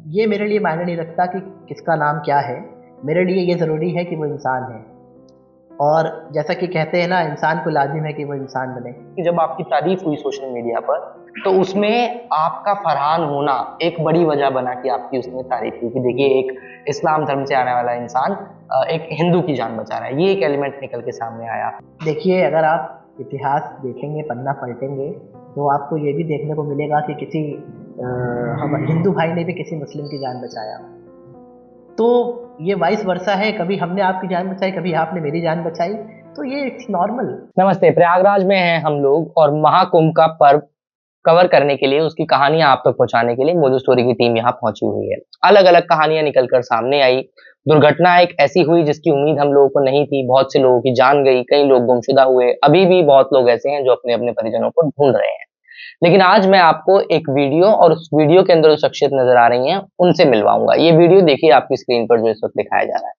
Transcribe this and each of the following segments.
ये मेरे लिए मायने नहीं रखता कि किसका नाम क्या है। मेरे लिए ये ज़रूरी है कि वो इंसान है। और जैसा कि कहते हैं ना, इंसान को लाजिम है कि वो इंसान बने। कि जब आपकी तारीफ हुई सोशल मीडिया पर तो उसमें आपका फरहान होना एक बड़ी वजह बना कि आपकी उसने तारीफ की कि देखिए एक इस्लाम धर्म से आने वाला इंसान एक हिंदू की जान बचा रहा है। ये एक एलिमेंट निकल के सामने आया। देखिए, अगर आप इतिहास देखेंगे, पन्ना पलटेंगे, तो आपको ये भी देखने को मिलेगा कि किसी हम हिंदू भाई ने भी किसी मुस्लिम की जान बचाया। तो ये वाइस वर्सा है, कभी हमने आपकी जान बचाई, कभी आपने मेरी जान बचाई। तो ये इट्स नॉर्मल। नमस्ते, प्रयागराज में हैं हम लोग और महाकुंभ का पर्व कवर करने के लिए, उसकी कहानियां आप तक पहुंचाने के लिए मोजो स्टोरी की टीम यहाँ पहुंची हुई है। अलग अलग कहानियां निकलकर सामने आई। दुर्घटना एक ऐसी हुई जिसकी उम्मीद हम लोगों को नहीं थी। बहुत से लोगों की जान गई, कई लोग गुमशुदा हुए, अभी भी बहुत लोग ऐसे हैं जो अपने अपने परिजनों को ढूंढ रहे हैं। लेकिन आज मैं आपको एक वीडियो और उस वीडियो के अंदर जो शख्सियत नजर आ रही हैं उनसे मिलवाऊंगा। ये वीडियो देखिए आपकी स्क्रीन पर जो इस वक्त दिखाया जा रहा है।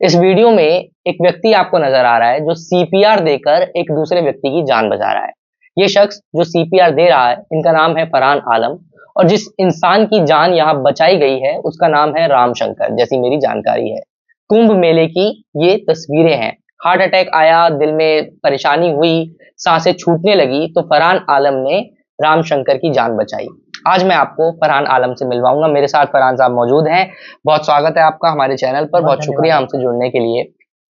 इस वीडियो में एक व्यक्ति आपको नजर आ रहा है जो सीपीआर देकर एक दूसरे व्यक्ति की जान बचा रहा है। ये शख्स जो सीपीआर दे रहा है, इनका नाम है फरहान आलम। और जिस इंसान की जान यहाँ बचाई गई है उसका नाम है रामशंकर, जैसी मेरी जानकारी है। कुंभ मेले की ये तस्वीरें हैं। हार्ट अटैक आया, दिल में परेशानी हुई, सांसें छूटने लगी, तो फरहान आलम ने रामशंकर की जान बचाई। आज मैं आपको फरहान आलम से मिलवाऊंगा। मेरे साथ फरहान साहब मौजूद हैं। बहुत स्वागत है आपका हमारे चैनल पर, बहुत बहुत धन्यवाद शुक्रिया हमसे आपका। जुड़ने के लिए।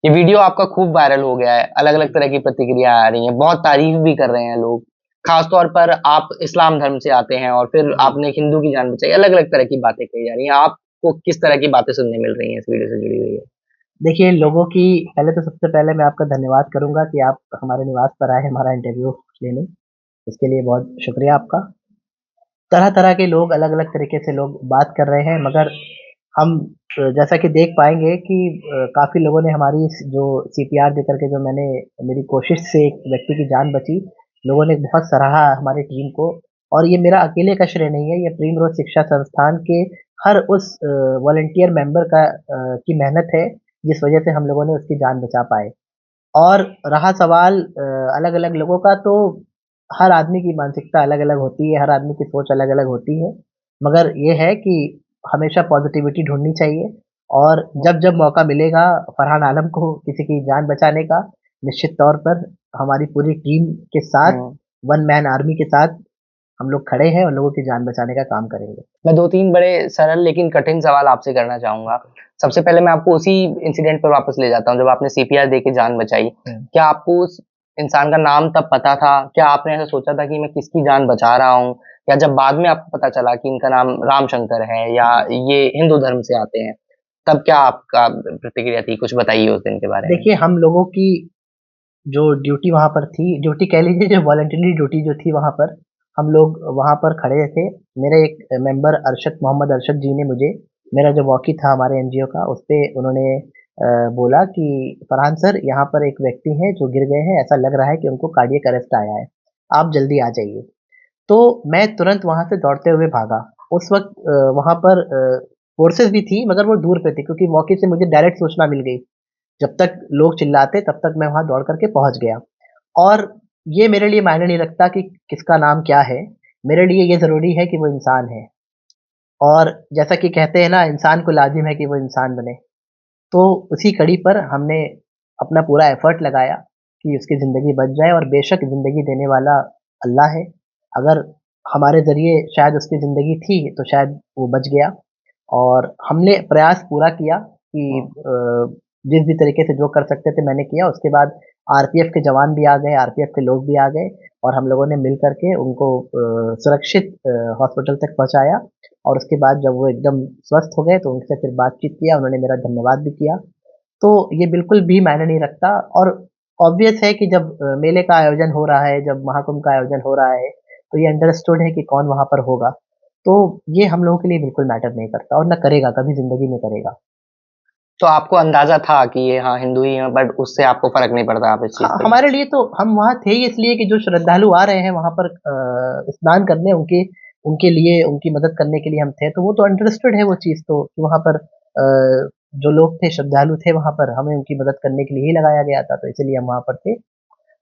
ये वीडियो आपका खूब वायरल हो गया है, अलग अलग तरह की प्रतिक्रिया आ रही हैं, बहुत तारीफ भी कर रहे हैं लोग। खासतौर पर आप इस्लाम धर्म से आते हैं और फिर जी। आपने एक हिंदू की जान बचाई, अलग अलग तरह की बातें कही जा रही हैं। आपको किस तरह की बातें सुनने मिल रही हैं इस वीडियो से जुड़ी हुई है? देखिए, लोगों की पहले तो सबसे पहले मैं आपका धन्यवाद करूंगा कि आप हमारे निवास पर आए हमारा इंटरव्यू लेने। इसके लिए बहुत शुक्रिया आपका। तरह तरह के लोग, अलग अलग तरीके से लोग बात कर रहे हैं, मगर हम जैसा कि देख पाएंगे कि काफ़ी लोगों ने हमारी जो सीपीआर दे करके जो मैंने मेरी कोशिश से एक व्यक्ति की जान बची, लोगों ने बहुत सराहा हमारी टीम को। और ये मेरा अकेले का श्रेय नहीं है, ये प्रीम रोज शिक्षा संस्थान के हर उस वॉलंटियर मेंबर का की मेहनत है, जिस वजह से हम लोगों ने उसकी जान बचा पाए। और रहा सवाल अलग अलग लोगों का, तो हर आदमी की मानसिकता अलग अलग होती है, हर आदमी की सोच अलग अलग होती है। मगर ये है कि हमेशा पॉजिटिविटी ढूंढनी चाहिए। और जब जब मौका मिलेगा फरहान आलम को किसी की जान बचाने का, निश्चित तौर पर हमारी पूरी टीम के साथ, हम्म। वन मैन आर्मी के साथ हम लोग खड़े हैं और लोगों की जान बचाने का काम करेंगे। मैं दो तीन बड़े सरल लेकिन कठिन सवाल आपसे करना चाहूंगा। सबसे पहले मैं आपको उसी इंसिडेंट पर वापस ले जाता हूँ जब आपने सीपीआर दे के जान बचाई। क्या आपको उस इंसान का नाम तब पता था? क्या आपने ऐसा सोचा था कि मैं किसकी जान बचा रहा हूँ? या जब बाद में आपको पता चला कि इनका नाम रामशंकर है या ये हिंदू धर्म से आते हैं, तब क्या आपका प्रतिक्रिया थी? कुछ बताइए उस दिन के बारे में। देखिए, हम लोगों की जो ड्यूटी वहाँ पर थी, ड्यूटी कह लीजिए, जो वॉलंटरी ड्यूटी जो थी वहाँ पर, हम लोग वहाँ पर खड़े थे। मेरे एक मेंबर अरशद, मोहम्मद अरशद जी ने मुझे, मेरा जो वॉकी था हमारे एनजीओ का, उस पे उन्होंने बोला कि फरहान सर, यहाँ पर एक व्यक्ति हैं जो गिर गए हैं, ऐसा लग रहा है कि उनको कार्डियक अरेस्ट आया है, आप जल्दी आ जाइए। तो मैं तुरंत वहाँ से दौड़ते हुए भागा। उस वक्त वहाँ पर फोर्सेस भी थी, मगर वो दूर पे थी, क्योंकि वॉकी से मुझे डायरेक्ट सूचना मिल गई। जब तक लोग चिल्लाते तब तक मैं वहाँ दौड़ करके पहुँच गया। और ये मेरे लिए मायने नहीं रखता कि किसका नाम क्या है। मेरे लिए ये ज़रूरी है कि वो इंसान है। और जैसा कि कहते हैं ना, इंसान को लाजिम है कि वो इंसान बने। तो उसी कड़ी पर हमने अपना पूरा एफर्ट लगाया कि उसकी ज़िंदगी बच जाए। और बेशक ज़िंदगी देने वाला अल्लाह है। अगर हमारे ज़रिए शायद उसकी ज़िंदगी थी तो शायद वो बच गया। और हमने प्रयास पूरा किया कि जिस भी तरीके से जो कर सकते थे मैंने किया। उसके बाद आरपीएफ के जवान भी आ गए, आरपीएफ के लोग भी आ गए, और हम लोगों ने मिल करके उनको सुरक्षित हॉस्पिटल तक पहुँचाया। और उसके बाद जब वो एकदम स्वस्थ हो गए तो उनसे फिर बातचीत किया, उन्होंने मेरा धन्यवाद भी किया। तो ये बिल्कुल भी मायने नहीं रखता। और ऑब्वियस है कि जब मेले का आयोजन हो रहा है, जब महाकुंभ का आयोजन हो रहा है, तो ये अंडरस्टूड है कि कौन वहाँ पर होगा। तो ये हम लोगों के लिए बिल्कुल मैटर नहीं करता, और ना करेगा, कभी ज़िंदगी में करेगा। तो आपको अंदाजा था कि ये हाँ हिंदू ही हैं, बट उससे आपको फर्क नहीं पड़ता, आप इस चीज हाँ, पे? हमारे लिए तो हम वहाँ थे ही इसलिए कि जो श्रद्धालु आ रहे हैं वहाँ पर स्नान करने, उनके उनके लिए, उनकी मदद करने के लिए हम थे। तो वो तो अंडरस्टूड है वो चीज़ तो, कि वहाँ पर जो लोग थे, श्रद्धालु थे वहाँ पर, हमें उनकी मदद करने के लिए ही लगाया गया था, तो इसीलिए हम वहाँ पर थे।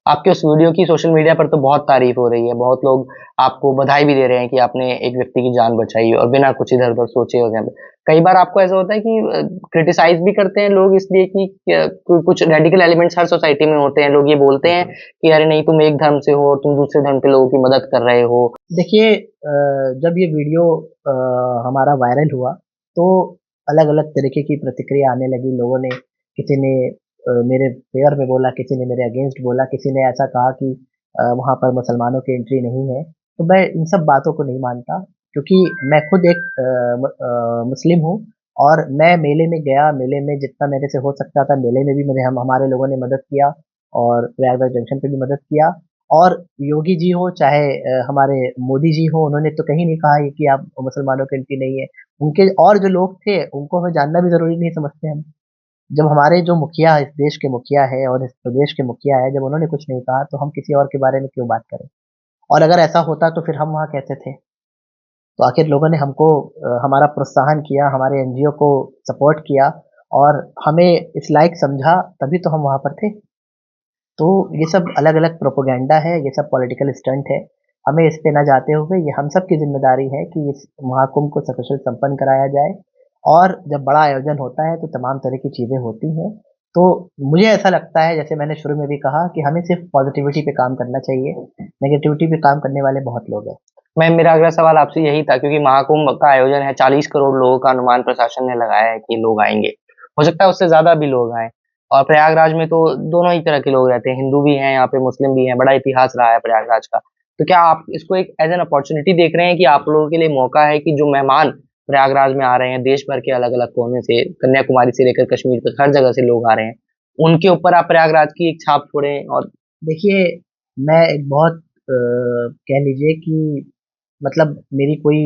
आपके उस वीडियो की सोशल मीडिया पर तो बहुत तारीफ हो रही है, बहुत लोग आपको बधाई भी दे रहे हैं कि आपने एक व्यक्ति की जान बचाई और बिना कुछ इधर-उधर सोचे वगैरह। कई बार आपको ऐसा होता है कि क्रिटिसाइज़ भी करते हैं लोग इसलिए कि कुछ रेडिकल एलिमेंट्स हर सोसाइटी में होते हैं, लोग ये बोलते हैं कि अरे नहीं तुम एक धर्म से हो और तुम दूसरे धर्म के लोगों की मदद कर रहे हो। देखिए जब ये वीडियो हमारा वायरल हुआ तो अलग-अलग तरीके की प्रतिक्रिया आने लगी। लोगों ने किसी ने मेरे फ़ेवर में बोला, किसी ने मेरे अगेंस्ट बोला, किसी ने ऐसा कहा कि वहाँ पर मुसलमानों की एंट्री नहीं है। तो मैं इन सब बातों को नहीं मानता क्योंकि मैं खुद एक मुस्लिम हूँ और मैं मेले में गया, मेले में जितना मेरे से हो सकता था मेले में भी मेरे हम हमारे लोगों ने मदद किया और प्रयागराज जंक्शन पे भी मदद किया। और योगी जी हो चाहे हमारे मोदी जी हो उन्होंने तो कहीं नहीं कहा है कि आप मुसलमानों की एंट्री नहीं है। उनके और जो लोग थे उनको हमें जानना भी ज़रूरी नहीं समझते हम। जब हमारे जो मुखिया इस देश के मुखिया है और इस प्रदेश के मुखिया है, जब उन्होंने कुछ नहीं कहा तो हम किसी और के बारे में क्यों बात करें? और अगर ऐसा होता तो फिर हम वहाँ कैसे थे? तो आखिर लोगों ने हमको हमारा प्रोत्साहन किया, हमारे एनजीओ को सपोर्ट किया और हमें इस लायक समझा तभी तो हम वहाँ पर थे। तो ये सब अलग-अलग प्रोपेगेंडा है, ये सब पॉलिटिकल स्टंट है। हमें इस पे ना जाते हुए ये हम सब की ज़िम्मेदारी है कि इस महाकुंभ को सकुशल संपन्न कराया जाए और जब बड़ा आयोजन होता है तो तमाम तरह की चीज़ें होती हैं। तो मुझे ऐसा लगता है जैसे मैंने शुरू में भी कहा कि हमें सिर्फ़ पॉज़िटिविटी पे काम करना चाहिए, नेगेटिविटी पे काम करने वाले बहुत लोग हैं। मैं मेरा अगला सवाल आपसे यही था क्योंकि महाकुंभ का आयोजन है, 40 करोड़ लोगों का अनुमान प्रशासन ने लगाया है कि लोग आएँगे। हो सकता है उससे ज़्यादा भी लोग आएँ और प्रयागराज में तो दोनों ही तरह के लोग रहते हैं, हिंदू भी हैं यहाँ पे, मुस्लिम भी हैं, बड़ा इतिहास रहा है प्रयागराज का। तो क्या आप इसको एक एज़ एन अपॉर्च्युनिटी देख रहे हैं कि आप लोगों के लिए मौका है कि जो मेहमान प्रयागराज में आ रहे हैं, देश भर के अलग-अलग कोने से, कन्याकुमारी से लेकर कश्मीर तक हर जगह से लोग आ रहे हैं, उनके ऊपर आप प्रयागराज की एक छाप छोड़ें और देखिए, मैं एक बहुत कह लीजिए कि मतलब मेरी कोई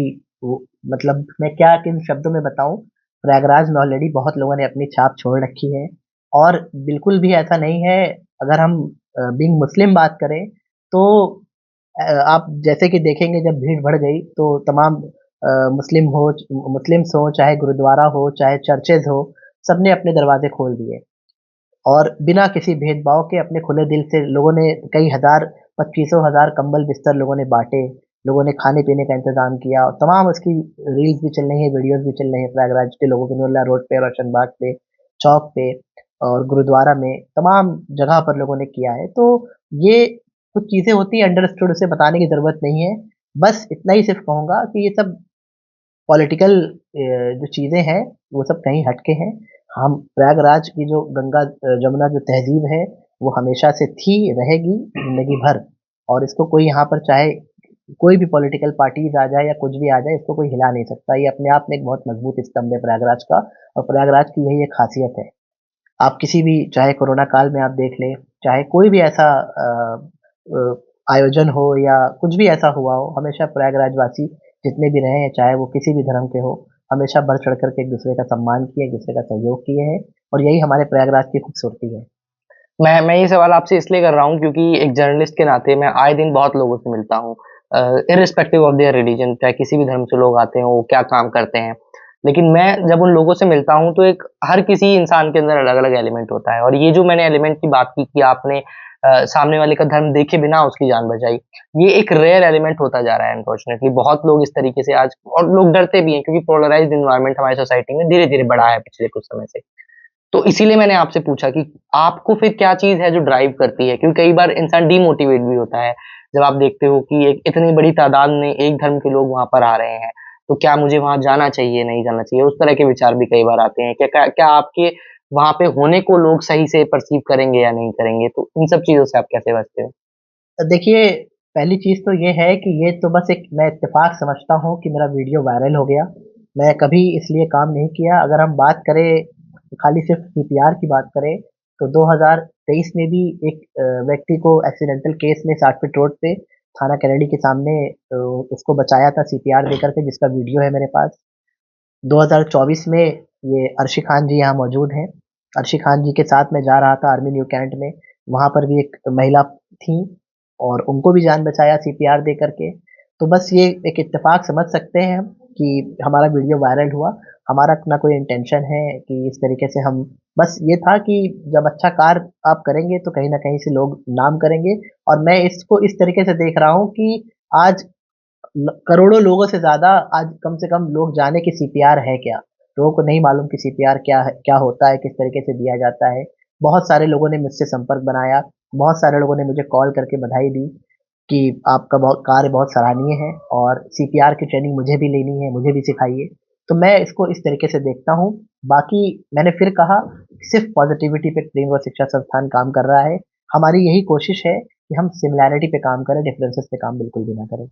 वो मतलब मैं क्या किन शब्दों में बताऊँ, प्रयागराज में ऑलरेडी बहुत लोगों ने अपनी छाप छोड़ रखी है और बिल्कुल भी ऐसा नहीं है अगर हम बीइंग मुस्लिम बात करें तो आप जैसे कि देखेंगे जब भीड़ बढ़ गई तो तमाम मुस्लिम्स हो, चाहे गुरुद्वारा हो, चाहे चर्चेज़ हो, सबने अपने दरवाज़े खोल दिए। और बिना किसी भेदभाव के अपने खुले दिल से लोगों ने कई हज़ार, पच्चीसों हज़ार कंबल बिस्तर लोगों ने बाँटे, लोगों ने खाने-पीने का इंतज़ाम किया और तमाम उसकी रील्स भी चल रही हैं, वीडियोज़ भी चल रहे हैं प्रयागराज के लोगों के नूरला रोड पे, रोशन बाग पे, चौक पे और गुरुद्वारा में, तमाम जगह पर लोगों ने किया है। तो ये कुछ चीज़ें होती हैं अंडरस्टूड उसे बताने की ज़रूरत नहीं है। बस इतना ही सिर्फ़ कहूँगा कि ये सब पॉलिटिकल जो चीज़ें हैं, वो सब कहीं हट के हैं। हम प्रयागराज की जो गंगा जमुना जो तहज़ीब है, वो हमेशा से थी, रहेगी ज़िंदगी भर और इसको कोई यहाँ पर चाहे कोई भी पॉलिटिकल पार्टीज़ आ जाए या कुछ भी आ जाए, इसको कोई हिला नहीं सकता। ये अपने आप में एक बहुत मज़बूत स्तंभ है प्रयागराज का और प्रयागराज की यही एक ख़ासियत है। आप किसी भी चाहे कोरोना काल में आप देख लें, चाहे कोई भी ऐसा अ, आयोजन हो या कुछ भी ऐसा हुआ हो, हमेशा प्रयागराजवासी जितने भी रहे हैं, चाहे वो किसी भी धर्म के हों, हमेशा बढ़-चढ़ कर के एक-दूसरे का सम्मान किए, एक-दूसरे का सहयोग किए हैं और यही हमारे प्रयागराज की खूबसूरती है। मैं ये सवाल आपसे इसलिए कर रहा हूँ क्योंकि एक जर्नलिस्ट के नाते मैं आए दिन बहुत लोगों से मिलता हूँ इर्रिस्पेक्टिव ऑफ देयर रिलीजन चाहे किसी भी धर्म से लोग आते हो, वो क्या काम करते हैं। लेकिन मैं जब उन लोगों से मिलता हूँ तो एक हर किसी इंसान के अंदर अलग-अलग एलिमेंट होता है और ये जो मैंने एलिमेंट की बात की कि आपने सामने वाले का धर्म देखे बिना उसकी जान बचाई, ये एक रेयर एलिमेंट होता जा रहा है अनफॉर्चुनेटली। बहुत लोग इस तरीके से आज और लोग डरते भी हैं क्योंकि पोलराइज्ड एनवायरनमेंट हमारी सोसाइटी में धीरे-धीरे बढ़ा है पिछले कुछ समय से। तो इसीलिए मैंने आपसे पूछा कि आपको फिर क्या चीज़ है जो ड्राइव करती है? क्योंकि कई बार इंसान डिमोटिवेट भी होता है। जब आप देखते हो कि एक इतनी बड़ी तादाद में एक धर्म के लोग वहाँ पर आ रहे हैं, तो क्या मुझे वहाँ जाना चाहिए, नहीं जाना चाहिए? उस तरह के विचार भी कई बार आते हैं। क्या आपके वहाँ पे होने को लोग सही से परसीव करेंगे या नहीं करेंगे? तो इन सब चीज़ों से आप कैसे बचते हो? देखिए, पहली चीज़ तो ये है कि ये तो बस एक मैं इत्तेफ़ाक समझता हूँ कि मेरा वीडियो वायरल हो गया। मैं कभी इसलिए काम नहीं किया। अगर हम बात करें खाली सिर्फ़ सीपीआर की बात करें, तो 2023 में भी एक व्यक्ति को एक्सीडेंटल केस में 60 फीट रोड पे थाना कैनेडी के सामने उसको बचाया था सीपीआर देकर के जिसका वीडियो है मेरे पास। 2024 में ये अर्शी खान जी यहाँ मौजूद हैं। अर्शी खान जी के साथ मैं जा रहा था आर्मी न्यू कैंट में, वहाँ पर भी एक महिला थीं और उनको भी जान बचाया सीपीआर दे करके। तो बस ये एक इत्तेफ़ाक समझ सकते हैं हम कि हमारा वीडियो वायरल हुआ। हमारा ना कोई इंटेंशन है कि इस तरीके से हम बस ये था कि जब अच्छा कार्य आप करेंगे तो कहीं न कहीं से लोग नाम करेंगे, और मैं इसको इस तरीके से देख रहा हूँ कि आज करोड़ों लोगों से ज्यादा आज कम से कम लोग जाने कि सीपीआर है क्या। लोगों को नहीं मालूम कि सीपीआर क्या है, क्या होता है, किस तरीके से दिया जाता है। बहुत सारे लोगों ने मुझसे संपर्क बनाया, बहुत सारे लोगों ने मुझे कॉल करके बधाई दी कि आपका बहुत कार्य बहुत सराहनीय है, और सीपीआर की ट्रेनिंग मुझे भी लेनी है, मुझे भी सिखाइए। तो मैं इसको इस तरीके से देखता हूँ। बाकी मैंने फिर कहा, सिर्फ पॉजिटिविटी पे प्रेम व शिक्षा संस्थान काम कर रहा है। हमारी यही कोशिश है कि हम सिमिलैरिटी पे काम करें, डिफरेंसेस पे काम बिल्कुल भी ना करें।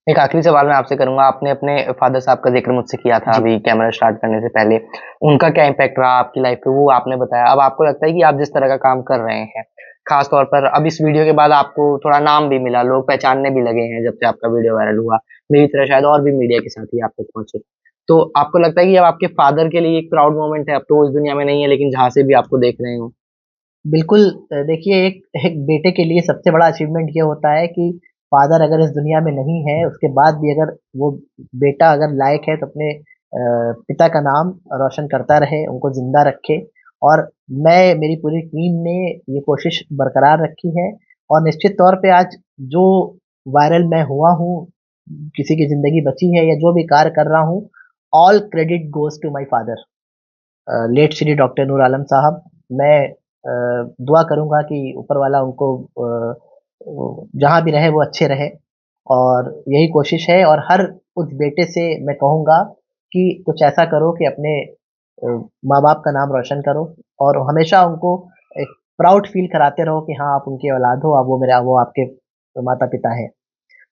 एक आखिरी सवाल मैं आपसे करूँगा, आपने अपने फ़ादर साहब का ज़िक्र मुझसे किया था जी। अभी कैमरा स्टार्ट करने से पहले। उनका क्या इम्पैक्ट रहा आपकी लाइफ़ पे वो आपने बताया। अब आपको लगता है कि आप जिस तरह का काम कर रहे हैं, ख़ास तौर पर अब इस वीडियो के बाद आपको थोड़ा नाम भी मिला, लोग पहचानने भी लगे हैं जब से आपका वीडियो वायरल हुआ। मेरी तरह शायद और भी मीडिया के साथी आप तक पहुँचे। तो आपको लगता है कि अब आपके फ़ादर के लिए एक प्राउड मोमेंट है, अब तो वो इस दुनिया में नहीं है लेकिन जहाँ से भी आपको देख रहे हों? बिल्कुल। देखिए, एक एक बेटे के लिए सबसे बड़ा अचीवमेंट ये होता है कि फादर अगर इस दुनिया में नहीं है, उसके बाद भी अगर वो बेटा अगर लायक है तो अपने पिता का नाम रोशन करता रहे, उनको ज़िंदा रखे। और मेरी पूरी टीम ने ये कोशिश बरकरार रखी है, और निश्चित तौर पे आज जो वायरल मैं हुआ हूँ, किसी की ज़िंदगी बची है या जो भी कार्य कर रहा हूँ, all credit goes to my father, late Shri doctor Noor Alam साहब। मैं दुआ करूँगा कि ऊपर वाला उनको जहाँ भी रहे वो अच्छे रहे, और यही कोशिश है। और हर उस बेटे से मैं कहूँगा कि कुछ ऐसा करो कि अपने माँ-बाप का नाम रोशन करो, और हमेशा उनको एक प्राउड फ़ील कराते रहो कि हाँ, आप उनकी औलाद हो, अब वो आपके माता-पिता हैं।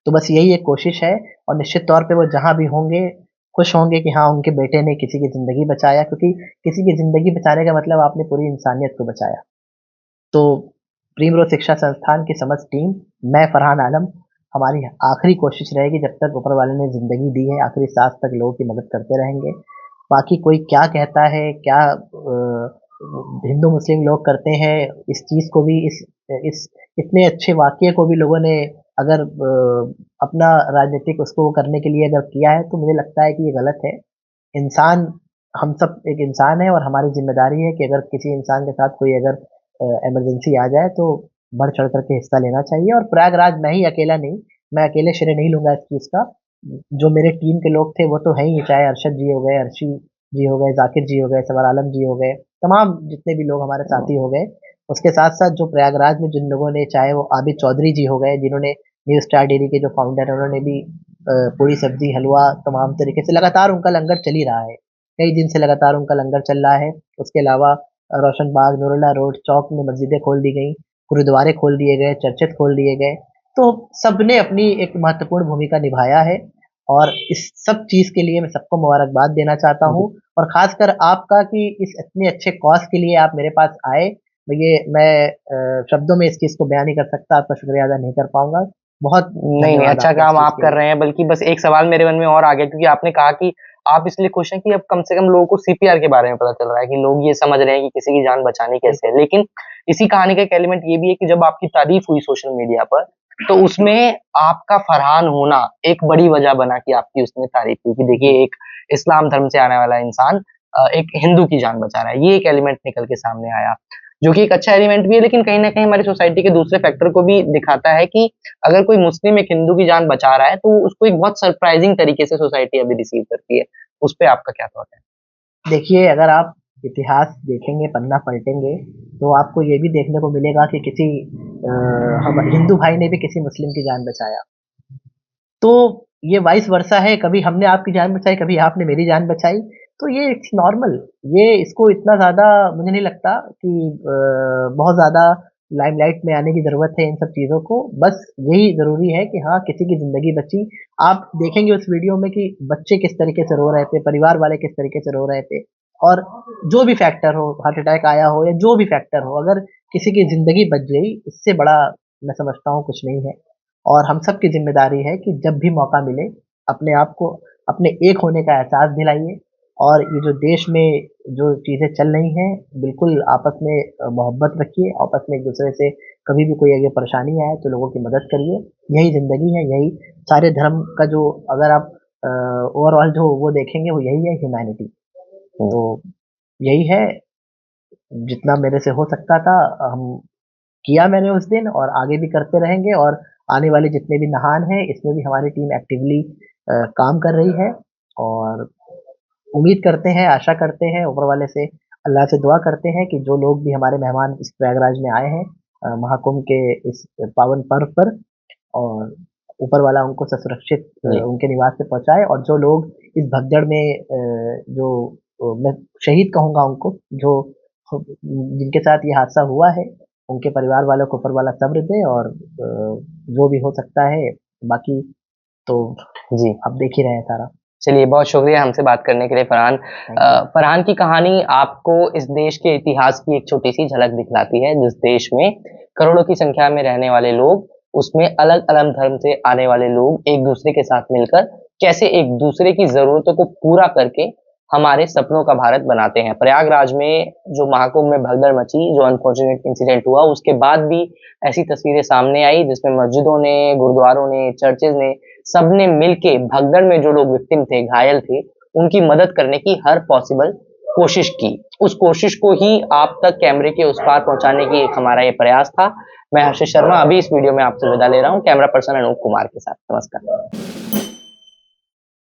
तो बस यही एक कोशिश है, और निश्चित तौर पे वो जहाँ भी होंगे, खुश होंगे कि हाँ, उनके बेटे ने किसी की ज़िंदगी बचाया, क्योंकि किसी की ज़िंदगी बचाने का मतलब आपने पूरी इंसानियत को बचाया। तो प्रिमरोज़ शिक्षा संस्थान की समस्त टीम, मैं फरहान आलम, हमारी आखिरी कोशिश रहेगी जब तक ऊपर वाले ने ज़िंदगी दी है, आखिरी साँस तक लोगों की मदद करते रहेंगे। बाकी कोई क्या कहता है, क्या हिंदू मुस्लिम लोग करते हैं, इस चीज़ को भी इस इतने अच्छे वाक़ये को भी लोगों ने अगर अपना राजनीतिक उसको करने के लिए अगर किया है, तो मुझे लगता है कि ये गलत है। इंसान, हम सब एक इंसान है, और हमारी ज़िम्मेदारी है कि अगर किसी इंसान के साथ कोई अगर इमरजेंसी आ जाए तो बढ़-चढ़ कर के हिस्सा लेना चाहिए। और प्रयागराज मैं ही अकेला नहीं, मैं अकेले श्रेय नहीं लूँगा इस चीज़ का। जो मेरे टीम के लोग थे वो तो हैं ही, चाहे अरशद जी हो गए, अर्शी जी हो गए, ज़ाकिर जी हो गए, सवर आलम जी हो गए, तमाम जितने भी लोग हमारे साथी हो गए। उसके साथ-साथ जो प्रयागराज में जिन लोगों ने, चाहे वो आबिद चौधरी जी हो गए, जिन्होंने न्यू स्टार डेयरी के जो फाउंडर हैं, उन्होंने भी पूड़ी, सब्ज़ी, हलवा तमाम तरीके से लगातार उनका लंगर चल ही रहा है। कई दिन से लगातार उनका लंगर चल रहा है। उसके अलावा रोशन बाग, नूरुल्लाह रोड, चौक में मस्जिदें खोल दी गईं, गुरुद्वारे खोल दिए गए, चर्चेज़ खोल दिए गए। तो सबने अपनी एक महत्वपूर्ण भूमिका निभाया है, और इस सब चीज़ के लिए मैं सबको मुबारकबाद देना चाहता हूँ, जी। और ख़ासकर आपका कि इस इतने अच्छे कॉज़ के लिए आप मेरे पास आए। मैं शब्दों में इस चीज़ को बयान नहीं कर सकता, आपका शुक्रिया अदा नहीं कर पाऊँगा। बहुत नहीं, नहीं, धन्यवाद अच्छा आपका इस काम चीज़ आप के कर लिए। रहे हैं, बल्कि बस एक सवाल मेरे मन में और आ गया क्योंकि आपने कहा कि आप इसलिए खुश हैं कि अब कम से कम लोगों को सीपीआर के बारे में पता चल रहा है कि लोग ये समझ रहे हैं कि किसी की जान बचानी कैसे बिल्कुल। है। लेकिन इसी कहानी का एक एलिमेंट ये भी है कि जब आपकी तारीफ़ हुई सोशल मीडिया पर, तो उसमें आपका फरहान होना एक बड़ी वजह बना कि आपकी उसने तारीफ़ की कि जी। देखिए एक इस्लाम धर्म से आने वाला इंसान एक हिंदू की जान बचा रहा है। ये एक एलिमेंट निकल के सामने आया, जो कि एक अच्छा एलिमेंट भी है लेकिन कहीं न कहीं हमारी सोसाइटी के दूसरे फैक्टर को भी दिखाता है कि अगर कोई मुस्लिम एक हिंदू की जान बचा रहा है, तो उसको एक बहुत सरप्राइज़िंग तरीके से सोसाइटी अभी रिसीव करती है। उस पे आपका क्या थॉट है? देखिए, अगर आप इतिहास देखेंगे, पन्ना पलटेंगे, तो आपको ये भी देखने को मिलेगा कि किसी हम हिंदू भाई ने भी किसी मुस्लिम की जान बचाया। तो ये वाइस वर्सा है, कभी हमने आपकी जान बचाई, कभी आपने मेरी जान बचाई। तो ये इट्स नॉर्मल। ये इसको इतना ज़्यादा मुझे नहीं लगता कि बहुत ज़्यादा लाइमलाइट में आने की ज़रूरत है इन सब चीज़ों को। बस यही ज़रूरी है कि हाँ, किसी की ज़िंदगी बची। आप देखेंगे उस वीडियो में कि बच्चे किस तरीके से रो रहे थे, परिवार वाले किस तरीके से रो रहे थे, और जो भी फैक्टर हो, हार्ट अटैक आया हो या जो भी फैक्टर हो, अगर किसी की ज़िंदगी बच गई, इससे बड़ा मैं समझता हूँ कुछ नहीं है। और हम सब की ज़िम्मेदारी है कि जब भी मौका मिले, अपने आप को अपने एक होने का एहसास दिलाइए, और ये जो देश में जो चीज़ें चल रही हैं, बिल्कुल आपस में मोहब्बत रखिए, आपस में एक-दूसरे से कभी भी कोई अगर परेशानी आए तो लोगों की मदद करिए। यही ज़िंदगी है, यही सारे धर्म का जो, अगर आप ओवरऑल जो वो देखेंगे, वो यही है ह्यूमैनिटी। हुँ। तो यही है, जितना मेरे से हो सकता था हम किया मैंने उस दिन, और आगे भी करते रहेंगे। और आने वाले जितने भी नहान हैं इसमें भी हमारी टीम एक्टिवली काम कर रही है। और उम्मीद करते हैं, आशा करते हैं ऊपर वाले से, अल्लाह से दुआ करते हैं कि जो लोग भी हमारे मेहमान इस प्रयागराज में आए हैं महाकुंभ के इस पावन पर्व पर, और ऊपर वाला उनको सुरक्षित जी, उनके निवास पे पहुँचाए। और जो लोग इस भगदड़ में जो मैं शहीद कहूँगा उनको, जो जिनके साथ ये हादसा हुआ है, उनके परिवार वालों को ऊपर वाला सब्र दे। और जो भी हो सकता है बाकी तो जी। आप देख ही रहे हैं सारा। चलिए, बहुत शुक्रिया हमसे बात करने के लिए फरहान। Thank you. फरहान की कहानी आपको इस देश के इतिहास की एक छोटी-सी झलक दिखलाती है, जिस देश में करोड़ों की संख्या में रहने वाले लोग, उसमें अलग-अलग धर्म से आने वाले लोग एक-दूसरे के साथ मिलकर कैसे एक-दूसरे की ज़रूरतों को पूरा करके हमारे सपनों का भारत बनाते हैं। प्रयागराज में जो महाकुंभ में भगदड़ मची, जो अनफॉर्चुनेट इंसिडेंट हुआ, उसके बाद भी ऐसी तस्वीरें सामने आई जिसमें मस्जिदों ने, गुरुद्वारों ने, चर्चेज़ ने, सबने मिलके भगदड़ में जो लोग विक्टिम थे, घायल थे, उनकी मदद करने की हर पॉसिबल कोशिश की। उस कोशिश को ही आप तक कैमरे के उस पार पहुँचाने की एक हमारा ये प्रयास था। मैं हर्षित शर्मा अभी इस वीडियो में आपसे विदा ले रहा हूँ, कैमरा पर्सन अनूप कुमार के साथ। नमस्कार।